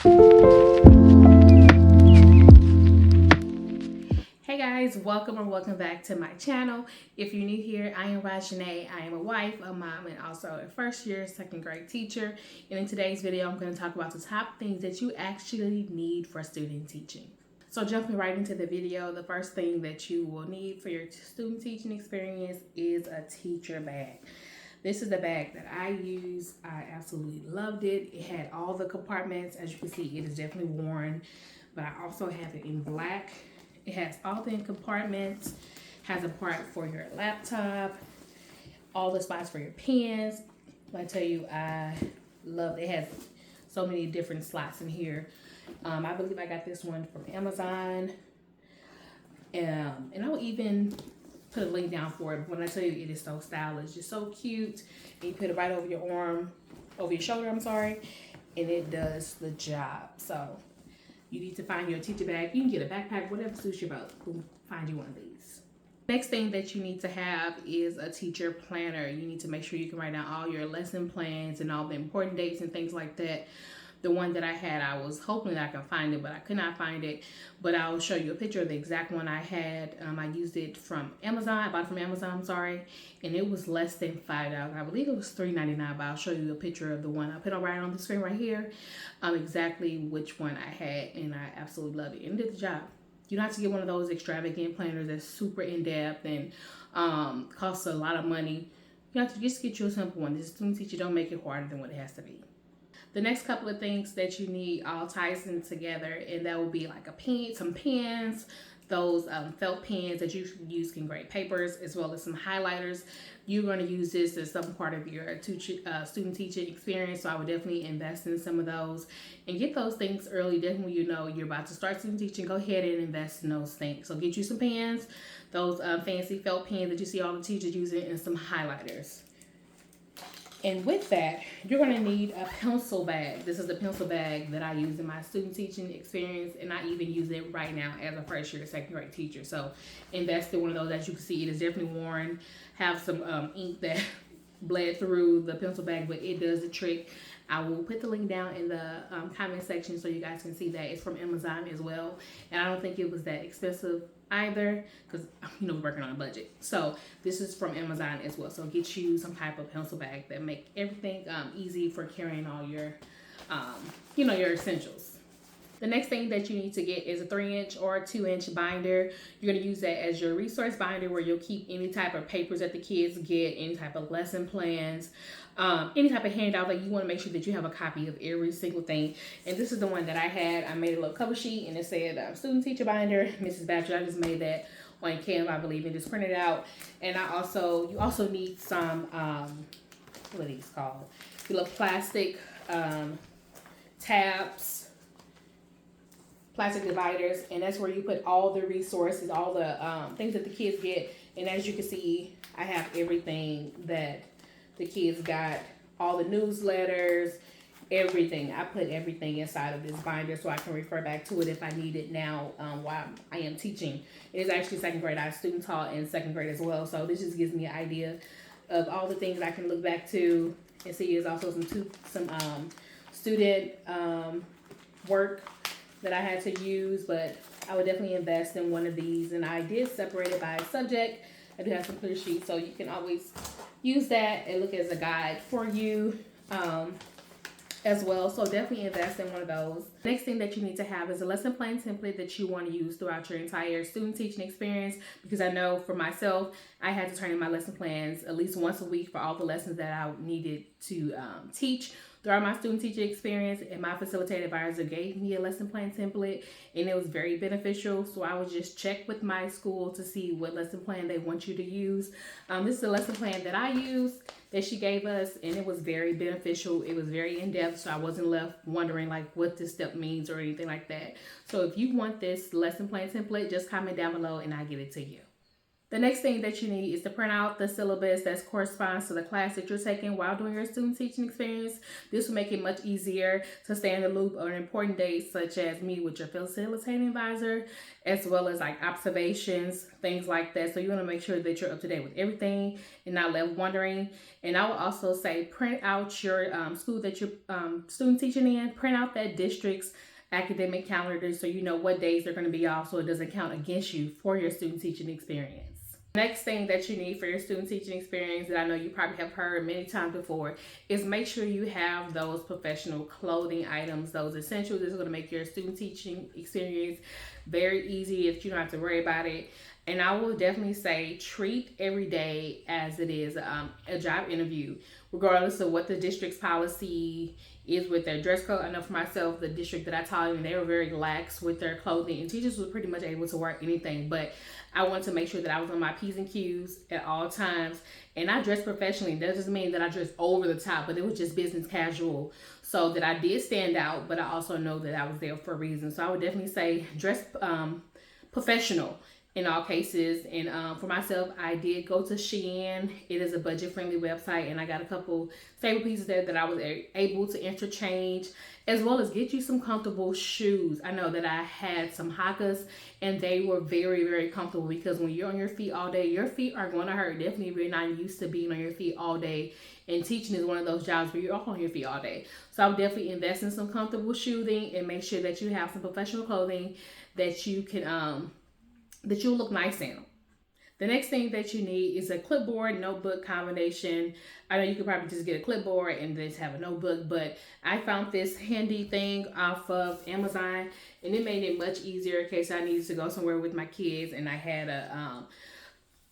Hey guys, welcome back to my channel. If you're new here, I am Rajanee. I am a wife, a mom, and also a first year second grade teacher. And in today's video, I'm going to talk about the top things that you actually need for student teaching. So jumping right into the video, the first thing that you will need for your student teaching experience is a teacher bag. This is the bag that I use. I absolutely loved it. It had all the compartments. As you can see, it is definitely worn, but I also have it in black. It has all the compartments, has a part for your laptop, all the spots for your pens. I tell you, I love it. It has so many different slots in here. I believe I got this one from Amazon. And I will even put a link down for it. But when I tell you, it is so stylish, just so cute. And you put it right over your arm, over your shoulder, I'm sorry, and it does the job. So you need to find your teacher bag. You can get a backpack, whatever suits your boat. Find you one of these. Next thing that you need to have is a teacher planner. You need to make sure you can write down all your lesson plans and all the important dates and things like that. The one that I had, I was hoping that I could find it, but I could not find it. But I'll show you a picture of the exact one I had. I used it from Amazon. I bought it from Amazon, I'm sorry. And it was less than $5. I believe it was $3.99, but I'll show you a picture of the one I put on right on the screen right here. Exactly which one I had, and I absolutely love it. And it did the job. You don't have to get one of those extravagant planners that's super in-depth and costs a lot of money. You have to just get you a simple one. The student teacher don't make it harder than what it has to be. The next couple of things that you need all ties in together, and that will be like a pen, some pens, those felt pens that you use can grade papers, as well as some highlighters. You're going to use this as some part of your student teaching experience, so I would definitely invest in some of those and get those things early. Definitely, you know you're about to start student teaching, go ahead and invest in those things. So get you some pens, those fancy felt pens that you see all the teachers using, and some highlighters. And with that, you're going to need a pencil bag. This is the pencil bag that I use in my student teaching experience, and I even use it right now as a first year, second grade teacher. So invest in one of those. As you can see, it is definitely worn. Have some ink that bled through the pencil bag, but it does the trick. I will put the link down in the comment section so you guys can see that. It's from Amazon as well, and I don't think it was that expensive either, because we're working on a budget. So this is from Amazon as well. So get you some type of pencil bag that make everything easy for carrying all your your essentials. The next thing that you need to get is a 3-inch or a 2-inch binder. You're going to use that as your resource binder, where you'll keep any type of papers that the kids get, any type of lesson plans, any type of handout that you want to make sure that you have a copy of every single thing. And this is the one that I had. I made a little cover sheet, and it said student teacher binder, Mrs. Batcher. I just made that on Canva, I believe, and just printed it out. And you also need some, what are these called? You little plastic tabs, plastic dividers, and that's where you put all the resources, all the things that the kids get. And as you can see, I have everything that the kids got, all the newsletters, everything. I put everything inside of this binder so I can refer back to it if I need it now while I am teaching. It is actually second grade. I student taught in second grade as well, so this just gives me an idea of all the things I can look back to and see. There's also some student work that I had to use, but I would definitely invest in one of these. And I did separate it by subject. I do have some clear sheets, so you can always use that and look as a guide for you as well. So definitely invest in one of those. Next thing that you need to have is a lesson plan template that you want to use throughout your entire student teaching experience, because I know for myself, I had to turn in my lesson plans at least once a week for all the lessons that I needed to teach throughout my student teaching experience. And my facilitator advisor gave me a lesson plan template, and it was very beneficial. So I would just check with my school to see what lesson plan they want you to use. This is a lesson plan that I used that she gave us, and it was very beneficial. It was very in-depth, so I wasn't left wondering like what this step means or anything like that. So if you want this lesson plan template, just comment down below and I'll get it to you. The next thing that you need is to print out the syllabus that corresponds to the class that you're taking while doing your student teaching experience. This will make it much easier to stay in the loop on important dates, such as meet with your facilitating advisor, as well as like observations, things like that. So you want to make sure that you're up to date with everything and not left wondering. And I will also say print out your school that you're student teaching in, print out that district's academic calendar so you know what days they're going to be off, so it doesn't count against you for your student teaching experience. Next thing that you need for your student teaching experience that I know you probably have heard many times before is make sure you have those professional clothing items, those essentials. This is going to make your student teaching experience very easy if you don't have to worry about it. And I will definitely say treat every day as it is a job interview, regardless of what the district's policy is with their dress code. I know for myself, the district that I taught in, they were very lax with their clothing, and teachers were pretty much able to wear anything. But I wanted to make sure that I was on my P's and Q's at all times, and I dressed professionally. That doesn't mean that I dressed over the top, but it was just business casual, so that I did stand out. But I also know that I was there for a reason. So I would definitely say dress professional in all cases. And for myself, I did go to Shein. It is a budget-friendly website, and I got a couple staple pieces there that I was able to interchange, as well as get you some comfortable shoes. I know that I had some Hakas, and they were very, very comfortable, because when you're on your feet all day, your feet are going to hurt. Definitely if you're not used to being on your feet all day, and teaching is one of those jobs where you're on your feet all day. So I would definitely invest in some comfortable shoeing and make sure that you have some professional clothing that you can that you'll look nice in. The next thing that you need is a clipboard notebook combination. I know you could probably just get a clipboard and just have a notebook, but I found this handy thing off of Amazon, and it made it much easier in case I needed to go somewhere with my kids and I had a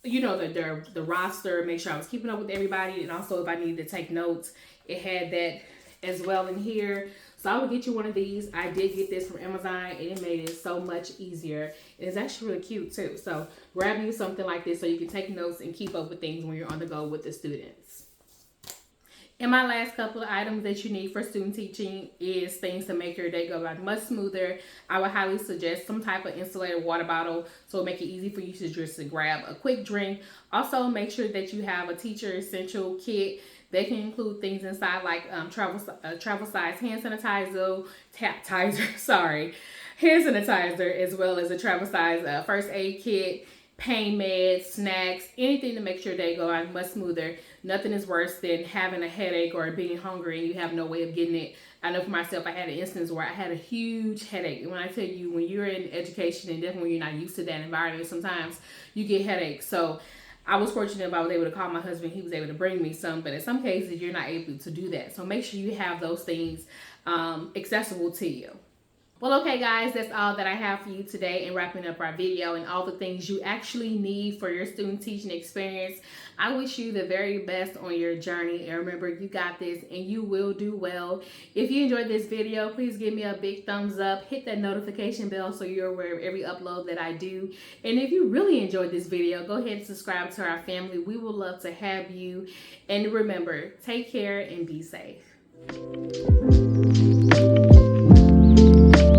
you know, the roster, make sure I was keeping up with everybody, and also if I needed to take notes, it had that as well in here. So I would get you one of these. I did get this from Amazon, and it made it so much easier. And it's actually really cute too. So grab you something like this so you can take notes and keep up with things when you're on the go with the students. And my last couple of items that you need for student teaching is things to make your day go by much smoother. I would highly suggest some type of insulated water bottle, so it'll make it easy for you to just grab a quick drink. Also, make sure that you have a teacher essential kit. They can include things inside like travel size hand sanitizer, hand sanitizer, as well as a travel size first aid kit, pain meds, snacks, anything to make sure they go on much smoother. Nothing is worse than having a headache or being hungry and you have no way of getting it. I know for myself, I had an instance where I had a huge headache. And when I tell you, when you're in education and definitely when you're not used to that environment, sometimes you get headaches. So I was fortunate if I was able to call my husband. He was able to bring me some, but in some cases, you're not able to do that. So make sure you have those things accessible to you. Well, okay, guys, that's all that I have for you today in wrapping up our video and all the things you actually need for your student teaching experience. I wish you the very best on your journey, and remember, you got this and you will do well. If you enjoyed this video, please give me a big thumbs up, hit that notification bell so you're aware of every upload that I do. And if you really enjoyed this video, go ahead and subscribe to our family. We would love to have you. And remember, take care and be safe.